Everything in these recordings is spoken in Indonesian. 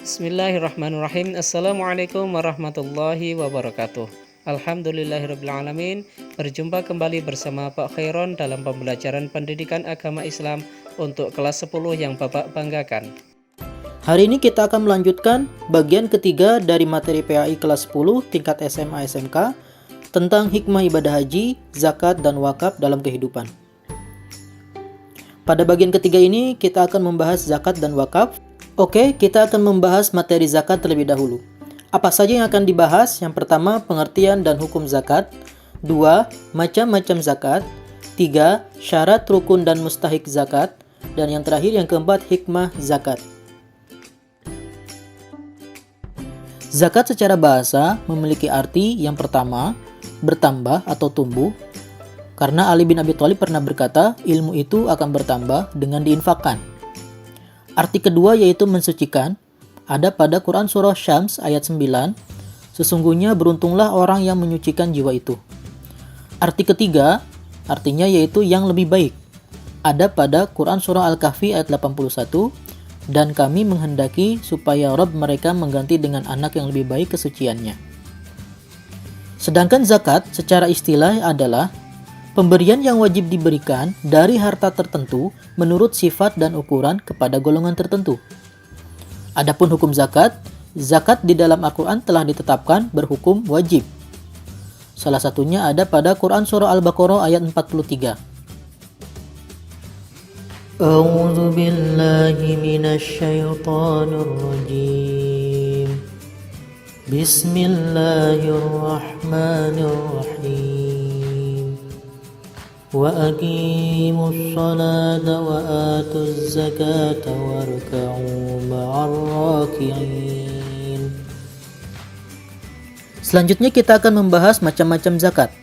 Bismillahirrahmanirrahim. Assalamualaikum warahmatullahi wabarakatuh. Alhamdulillahirrabbilalamin. Berjumpa kembali bersama Pak Khairon dalam pembelajaran pendidikan agama Islam untuk kelas 10 yang Bapak banggakan. Hari ini kita akan melanjutkan bagian ketiga dari materi PAI kelas 10 tingkat SMA SMK tentang hikmah ibadah haji, zakat, dan wakaf dalam kehidupan. Pada bagian ketiga ini kita akan membahas zakat dan wakaf. Oke, kita akan membahas materi zakat terlebih dahulu. Apa saja yang akan dibahas? Yang pertama, pengertian dan hukum zakat. 2. Macam-macam zakat. 3. Syarat, rukun, dan mustahik zakat. Dan yang terakhir, yang keempat, hikmah zakat. Zakat secara bahasa memiliki arti yang pertama, bertambah atau tumbuh. Karena Ali bin Abi Thalib pernah berkata, ilmu itu akan bertambah dengan diinfakkan. Arti kedua yaitu mensucikan, ada pada Quran Surah Syams ayat 9, sesungguhnya beruntunglah orang yang menyucikan jiwa itu. Arti ketiga, artinya yaitu yang lebih baik, ada pada Quran Surah Al-Kahfi ayat 81, dan kami menghendaki supaya Rabb mereka mengganti dengan anak yang lebih baik kesuciannya. Sedangkan zakat secara istilah adalah pemberian yang wajib diberikan dari harta tertentu menurut sifat dan ukuran kepada golongan tertentu. Adapun hukum zakat, zakat di dalam Al-Quran telah ditetapkan berhukum wajib. Salah satunya ada pada Quran Surah Al-Baqarah ayat 43. A'udzu billahi minasy syaithanir rajim. Bismillahirrahmanirrahim. وَأَقِيمُوا الصَّلَاةَ وَآتُوا الزَّكَاةَ وَارْكَعُوا مَعَ الرَّاكِعِينَ. Selanjutnya kita akan membahas macam-macam zakat.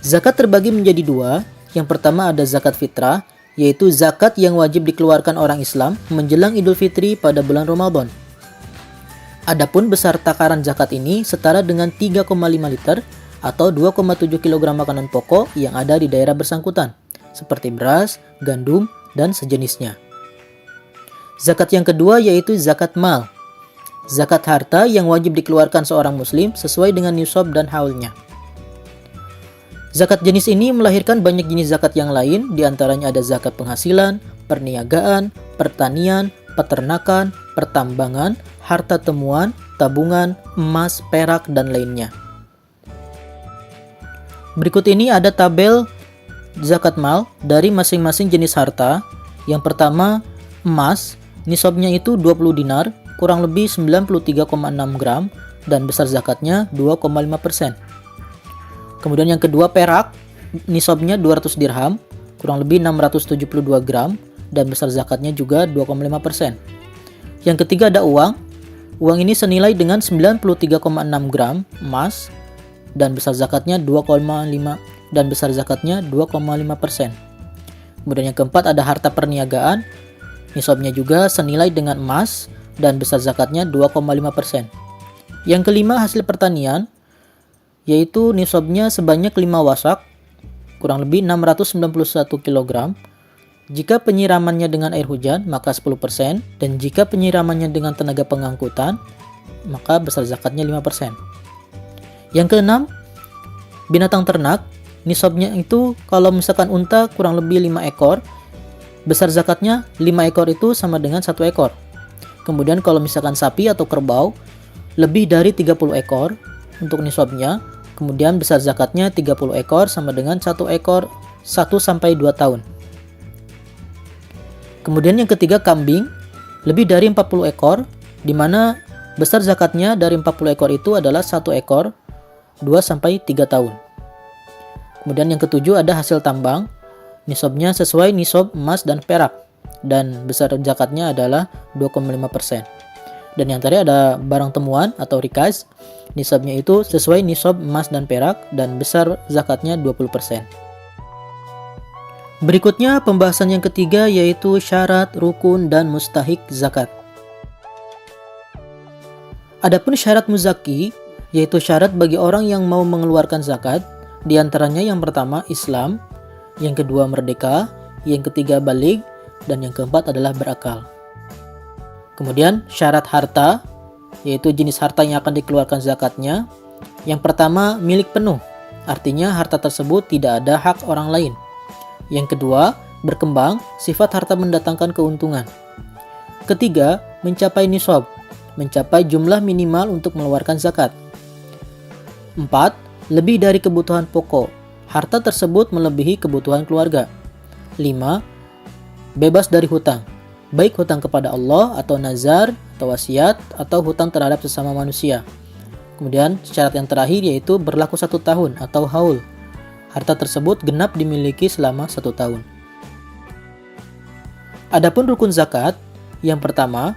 Zakat terbagi menjadi dua. Yang pertama ada zakat fitrah, yaitu zakat yang wajib dikeluarkan orang Islam menjelang Idul Fitri pada bulan Ramadan. Adapun besar takaran zakat ini setara dengan 3,5 liter atau 2,7 kg makanan pokok yang ada di daerah bersangkutan, seperti beras, gandum, dan sejenisnya. Zakat yang kedua yaitu zakat mal. Zakat harta yang wajib dikeluarkan seorang muslim sesuai dengan nisab dan haulnya. Zakat jenis ini melahirkan banyak jenis zakat yang lain, diantaranya ada zakat penghasilan, perniagaan, pertanian, peternakan, pertambangan, harta temuan, tabungan, emas, perak, dan lainnya. Berikut ini ada tabel zakat mal dari masing-masing jenis harta. Yang pertama, emas, nisabnya itu 20 dinar, kurang lebih 93,6 gram, dan besar zakatnya 2,5%. Kemudian yang kedua, perak, nisabnya 200 dirham, kurang lebih 672 gram, dan besar zakatnya juga 2,5%. Yang ketiga ada uang. Uang ini senilai dengan 93,6 gram emas, dan besar zakatnya 2,5%. Kemudian yang keempat ada harta perniagaan, nisabnya juga senilai dengan emas dan besar zakatnya 2,5%. Yang kelima hasil pertanian, yaitu nisabnya sebanyak 5 wasak, kurang lebih 691 kg. Jika penyiramannya dengan air hujan maka 10%, dan jika penyiramannya dengan tenaga pengangkutan maka besar zakatnya 5%. Yang keenam, binatang ternak, nisabnya itu kalau misalkan unta kurang lebih 5 ekor, besar zakatnya 5 ekor itu sama dengan 1 ekor. Kemudian kalau misalkan sapi atau kerbau, lebih dari 30 ekor untuk nisabnya, kemudian besar zakatnya 30 ekor sama dengan 1 ekor 1-2 tahun. Kemudian yang ketiga kambing, lebih dari 40 ekor, di mana besar zakatnya dari 40 ekor itu adalah 1 ekor 2-3 tahun. Kemudian yang ketujuh ada hasil tambang, nisabnya sesuai nisab emas dan perak, dan besar zakatnya adalah 2,5%. Dan yang terakhir ada barang temuan atau rikaz, nisabnya itu sesuai nisab emas dan perak, dan besar zakatnya 20%. Berikutnya pembahasan yang ketiga yaitu syarat, rukun, dan mustahik zakat. Adapun syarat muzaki, yaitu syarat bagi orang yang mau mengeluarkan zakat, diantaranya yang pertama Islam, yang kedua merdeka, yang ketiga baligh, dan yang keempat adalah berakal. Kemudian syarat harta, yaitu jenis harta yang akan dikeluarkan zakatnya. Yang pertama, milik penuh. Artinya harta tersebut tidak ada hak orang lain. Yang kedua, berkembang, sifat harta mendatangkan keuntungan. Ketiga, mencapai nisab, mencapai jumlah minimal untuk mengeluarkan zakat. 4. Lebih dari kebutuhan pokok, harta tersebut melebihi kebutuhan keluarga. 5. Bebas dari hutang, baik hutang kepada Allah atau nazar atau wasiat atau hutang terhadap sesama manusia. Kemudian syarat yang terakhir yaitu berlaku 1 tahun atau haul. Harta tersebut genap dimiliki selama 1 tahun. Adapun rukun zakat, yang pertama,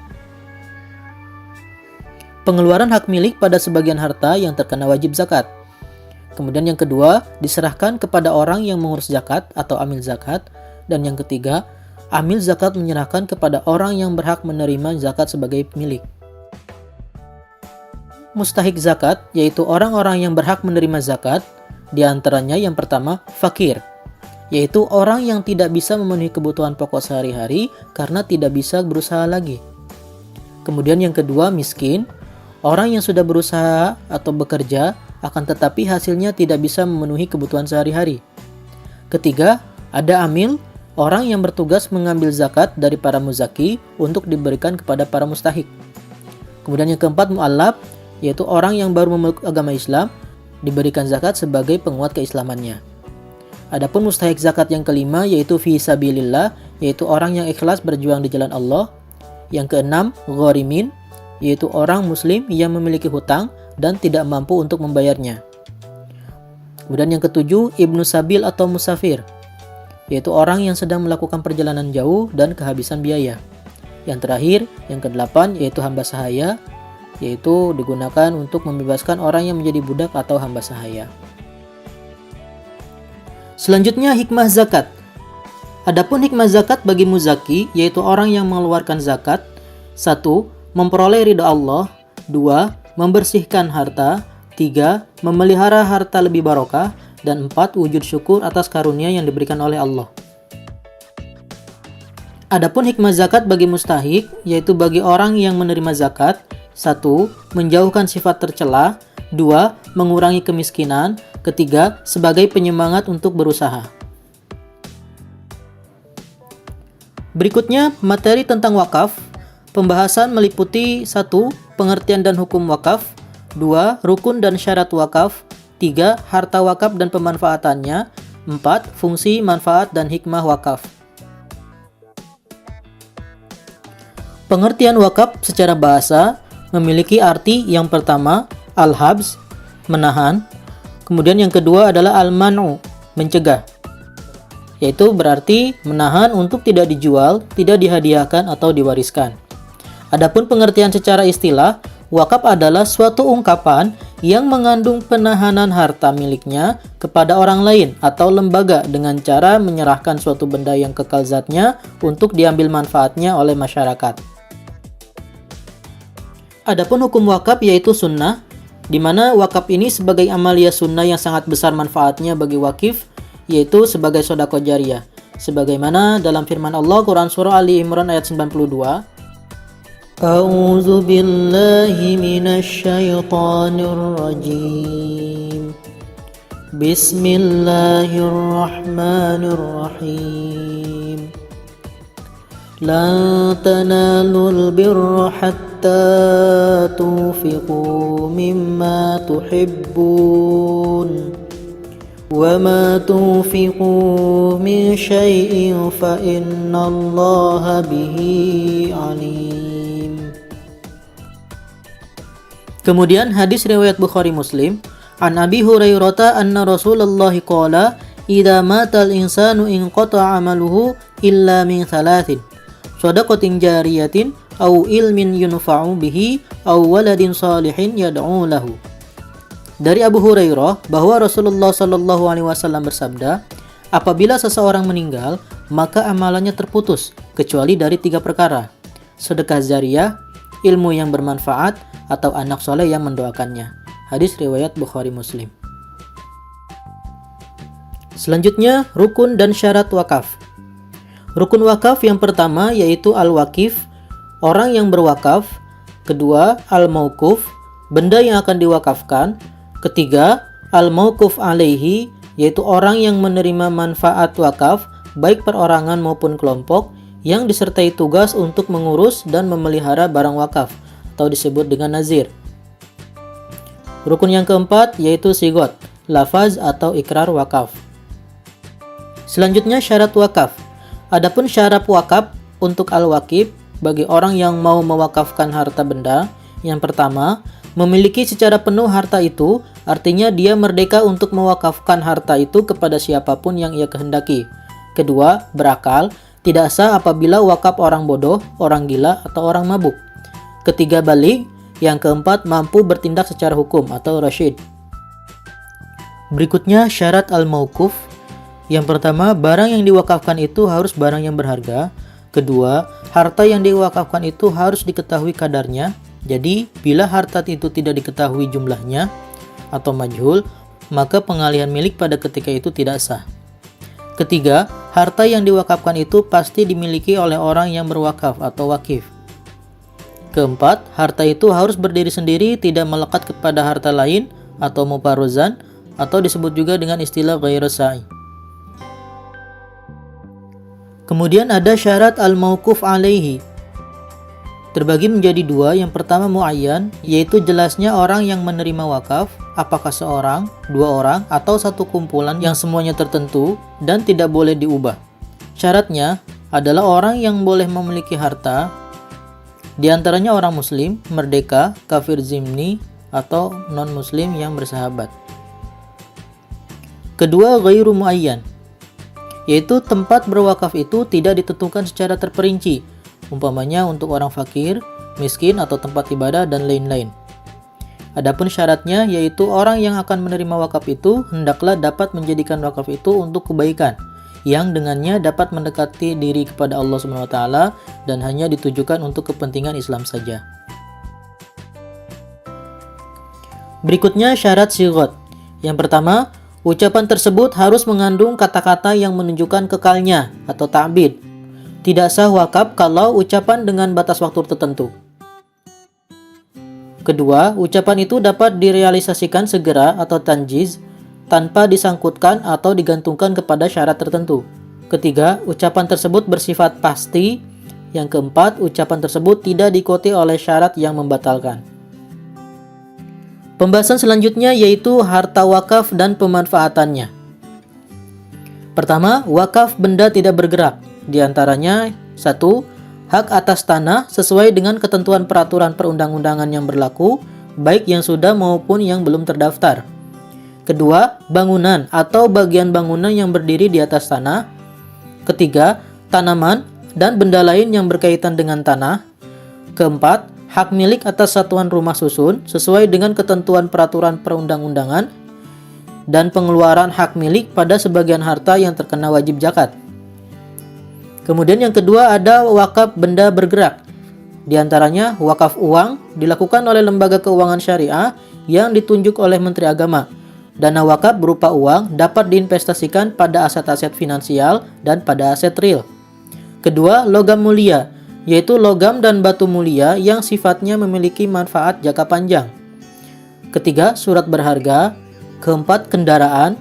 pengeluaran hak milik pada sebagian harta yang terkena wajib zakat. Kemudian yang kedua, diserahkan kepada orang yang mengurus zakat atau amil zakat. Dan yang ketiga, amil zakat menyerahkan kepada orang yang berhak menerima zakat sebagai pemilik. Mustahik zakat, yaitu orang-orang yang berhak menerima zakat, diantaranya yang pertama, fakir, yaitu orang yang tidak bisa memenuhi kebutuhan pokok sehari-hari karena tidak bisa berusaha lagi. Kemudian yang kedua, miskin, orang yang sudah berusaha atau bekerja, akan tetapi hasilnya tidak bisa memenuhi kebutuhan sehari-hari. Ketiga, ada amil, orang yang bertugas mengambil zakat dari para muzaki untuk diberikan kepada para mustahik. Kemudian yang keempat, mu'allaf, yaitu orang yang baru memeluk agama Islam, diberikan zakat sebagai penguat keislamannya. Adapun mustahik zakat yang kelima yaitu fi sabilillah, yaitu orang yang ikhlas berjuang di jalan Allah. Yang keenam, gharimin, yaitu orang muslim yang memiliki hutang dan tidak mampu untuk membayarnya. Kemudian yang ketujuh, ibnu sabil atau musafir, yaitu orang yang sedang melakukan perjalanan jauh dan kehabisan biaya. Yang terakhir, yang kedelapan, yaitu hamba sahaya, yaitu digunakan untuk membebaskan orang yang menjadi budak atau hamba sahaya. Selanjutnya, hikmah zakat. Adapun hikmah zakat bagi muzaki, yaitu orang yang mengeluarkan zakat: 1. Memperoleh ridha Allah. 2. Membersihkan harta. 3. Memelihara harta lebih barokah. Dan 4. Wujud syukur atas karunia yang diberikan oleh Allah. Adapun hikmah zakat bagi mustahik, yaitu bagi orang yang menerima zakat: 1. Menjauhkan sifat tercela. 2. Mengurangi kemiskinan. 3. Sebagai penyemangat untuk berusaha. Berikutnya, materi tentang wakaf. Pembahasan meliputi 1. Pengertian dan hukum wakaf. 2. Rukun dan syarat wakaf. 3. Harta wakaf dan pemanfaatannya. 4. Fungsi, manfaat, dan hikmah wakaf. Pengertian wakaf secara bahasa memiliki arti yang pertama, al-habs, menahan. Kemudian yang kedua adalah al-man'u, mencegah, yaitu berarti menahan untuk tidak dijual, tidak dihadiahkan atau diwariskan. Adapun pengertian secara istilah, wakaf adalah suatu ungkapan yang mengandung penahanan harta miliknya kepada orang lain atau lembaga dengan cara menyerahkan suatu benda yang kekal zatnya untuk diambil manfaatnya oleh masyarakat. Adapun hukum wakaf yaitu sunnah, di mana wakaf ini sebagai amalia sunnah yang sangat besar manfaatnya bagi wakif, yaitu sebagai sedekah jariyah. Sebagaimana dalam firman Allah Quran Surah Ali Imran ayat 92. A'udzu billahi minasy syaithanir rajim. Bismillahirrahmanirrahim. Lan tanalul birra hatta tunfiqu mimma tuhibbun wa ma tunfiqu min syai'in fa innallaha bihi alim. Kemudian hadis riwayat Bukhari Muslim, an Abi Hurairah anna Rasulullah qala idza matal insanu inqata'a amaluhu illa min thalathin shadaqatin jariyatin au ilmin yunfa'u bihi au waladin salihin yad'u lahu. Dari Abu Hurairah bahwa Rasulullah Shallallahu alaihi wasallam bersabda, apabila seseorang meninggal, maka amalannya terputus kecuali dari 3 perkara: sedekah jariyah, ilmu yang bermanfaat, atau anak soleh yang mendoakannya. Hadis riwayat Bukhari Muslim. Selanjutnya, rukun dan syarat wakaf. Rukun wakaf yang pertama yaitu al-wakif. orang yang berwakaf. Kedua, al-mauquf, benda yang akan diwakafkan. Ketiga, al-mauquf alaihi, yaitu orang yang menerima manfaat wakaf, baik perorangan maupun kelompok, yang disertai tugas untuk mengurus dan memelihara barang wakaf, atau disebut dengan nazir. Rukun yang keempat yaitu sigot, lafaz atau ikrar wakaf. Selanjutnya syarat wakaf. Adapun syarat wakaf untuk al-wakif bagi orang yang mau mewakafkan harta benda, yang pertama, memiliki secara penuh harta itu, artinya dia merdeka untuk mewakafkan harta itu kepada siapapun yang ia kehendaki. Kedua, berakal, tidak sah apabila wakaf orang bodoh, orang gila, atau orang mabuk. Ketiga, baligh. Yang keempat, mampu bertindak secara hukum atau rasyid. Berikutnya syarat al-mauquf. Yang pertama, barang yang diwakafkan itu harus barang yang berharga. Kedua, harta yang diwakafkan itu harus diketahui kadarnya. Jadi, bila harta itu tidak diketahui jumlahnya atau majhul, maka pengalihan milik pada ketika itu tidak sah. Ketiga, harta yang diwakafkan itu pasti dimiliki oleh orang yang berwakaf atau wakif. Keempat, harta itu harus berdiri sendiri, tidak melekat kepada harta lain atau muparuzan, atau disebut juga dengan istilah ghairu sa'i. Kemudian ada syarat al-mauquf alaihi. Terbagi menjadi dua. Yang pertama muayyan, yaitu jelasnya orang yang menerima wakaf, apakah seorang, dua orang, atau satu kumpulan yang semuanya tertentu dan tidak boleh diubah. Syaratnya adalah orang yang boleh memiliki harta, di antaranya orang muslim, merdeka, kafir zimni, atau non-muslim yang bersahabat. Kedua, ghairu muayyan, yaitu tempat berwakaf itu tidak ditentukan secara terperinci, umpamanya untuk orang fakir, miskin, atau tempat ibadah, dan lain-lain. Adapun syaratnya yaitu orang yang akan menerima wakaf itu hendaklah dapat menjadikan wakaf itu untuk kebaikan, yang dengannya dapat mendekati diri kepada Allah SWT dan hanya ditujukan untuk kepentingan Islam saja. Berikutnya syarat sigot. Yang pertama, ucapan tersebut harus mengandung kata-kata yang menunjukkan kekalnya atau ta'bid. Tidak sah wakaf kalau ucapan dengan batas waktu tertentu. Kedua, ucapan itu dapat direalisasikan segera atau tanjiz tanpa disangkutkan atau digantungkan kepada syarat tertentu. Ketiga, ucapan tersebut bersifat pasti. Yang keempat, ucapan tersebut tidak diikuti oleh syarat yang membatalkan. Pembahasan selanjutnya yaitu harta wakaf dan pemanfaatannya. Pertama, wakaf benda tidak bergerak. Di antaranya 1. Hak atas tanah sesuai dengan ketentuan peraturan perundang-undangan yang berlaku, baik yang sudah maupun yang belum terdaftar. Kedua, bangunan atau bagian bangunan yang berdiri di atas tanah. Ketiga, tanaman dan benda lain yang berkaitan dengan tanah. Keempat, hak milik atas satuan rumah susun sesuai dengan ketentuan peraturan perundang-undangan dan pengeluaran hak milik pada sebagian harta yang terkena wajib zakat. Kemudian yang kedua ada wakaf benda bergerak. Di antaranya wakaf uang dilakukan oleh lembaga keuangan syariah yang ditunjuk oleh Menteri Agama. Dana wakaf berupa uang dapat diinvestasikan pada aset-aset finansial dan pada aset real. Kedua, logam mulia, yaitu logam dan batu mulia yang sifatnya memiliki manfaat jangka panjang. Ketiga, surat berharga. Keempat, kendaraan.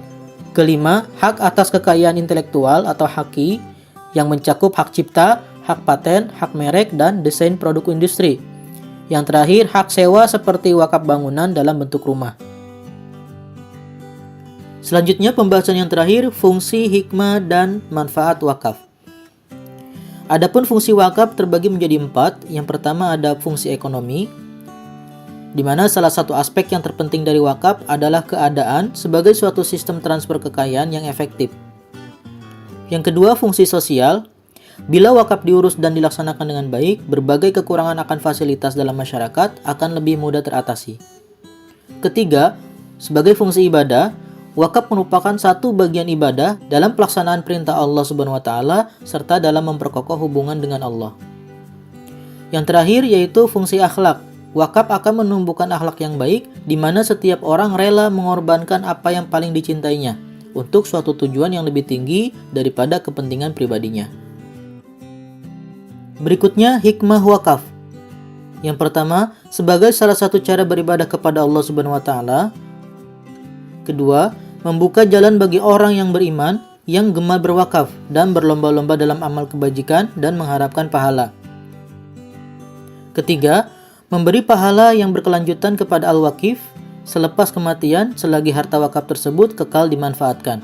Kelima, hak atas kekayaan intelektual atau haki yang mencakup hak cipta, hak paten, hak merek, dan desain produk industri. Yang terakhir, hak sewa seperti wakaf bangunan dalam bentuk rumah. Selanjutnya pembahasan yang terakhir, fungsi, hikmah, dan manfaat wakaf. Adapun fungsi wakaf terbagi menjadi 4. Yang pertama ada fungsi ekonomi, di mana salah satu aspek yang terpenting dari wakaf adalah keadaan sebagai suatu sistem transfer kekayaan yang efektif. Yang kedua, fungsi sosial. Bila wakaf diurus dan dilaksanakan dengan baik, berbagai kekurangan akan fasilitas dalam masyarakat akan lebih mudah teratasi. Ketiga, sebagai fungsi ibadah, wakaf merupakan satu bagian ibadah dalam pelaksanaan perintah Allah Subhanahu wa taala serta dalam memperkokoh hubungan dengan Allah. Yang terakhir yaitu fungsi akhlak. Wakaf akan menumbuhkan akhlak yang baik di mana setiap orang rela mengorbankan apa yang paling dicintainya untuk suatu tujuan yang lebih tinggi daripada kepentingan pribadinya. Berikutnya hikmah wakaf. Yang pertama, sebagai salah satu cara beribadah kepada Allah Subhanahu wa taala. Kedua, membuka jalan bagi orang yang beriman yang gemar berwakaf dan berlomba-lomba dalam amal kebajikan dan mengharapkan pahala. Ketiga, memberi pahala yang berkelanjutan kepada al-wakif selepas kematian selagi harta wakaf tersebut kekal dimanfaatkan.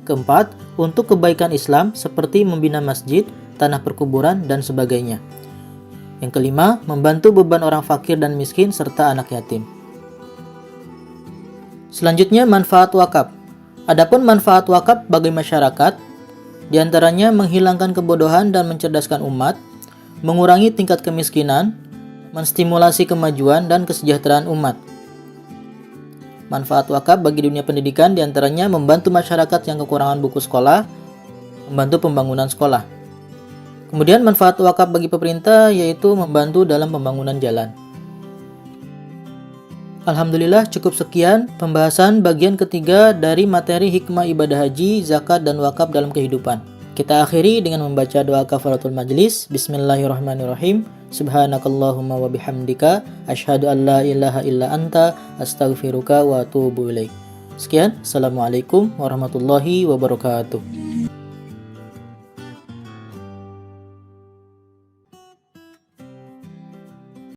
Keempat, untuk kebaikan Islam seperti membina masjid, tanah perkuburan, dan sebagainya. Yang kelima, membantu beban orang fakir dan miskin serta anak yatim. Selanjutnya, manfaat wakaf. Adapun manfaat wakaf bagi masyarakat, diantaranya menghilangkan kebodohan dan mencerdaskan umat, mengurangi tingkat kemiskinan, menstimulasi kemajuan dan kesejahteraan umat. Manfaat wakaf bagi dunia pendidikan diantaranya membantu masyarakat yang kekurangan buku sekolah, membantu pembangunan sekolah. Kemudian manfaat wakaf bagi pemerintah yaitu membantu dalam pembangunan jalan. Alhamdulillah, cukup sekian pembahasan bagian ketiga dari materi hikmah ibadah haji, zakat, dan wakaf dalam kehidupan. Kita akhiri dengan membaca doa kafaratul majlis. Bismillahirrahmanirrahim. Subhanakallahumma wa bihamdika asyhadu an la ilaha illa anta astaghfiruka wa atubu ilaik. Sekian, assalamualaikum warahmatullahi wabarakatuh.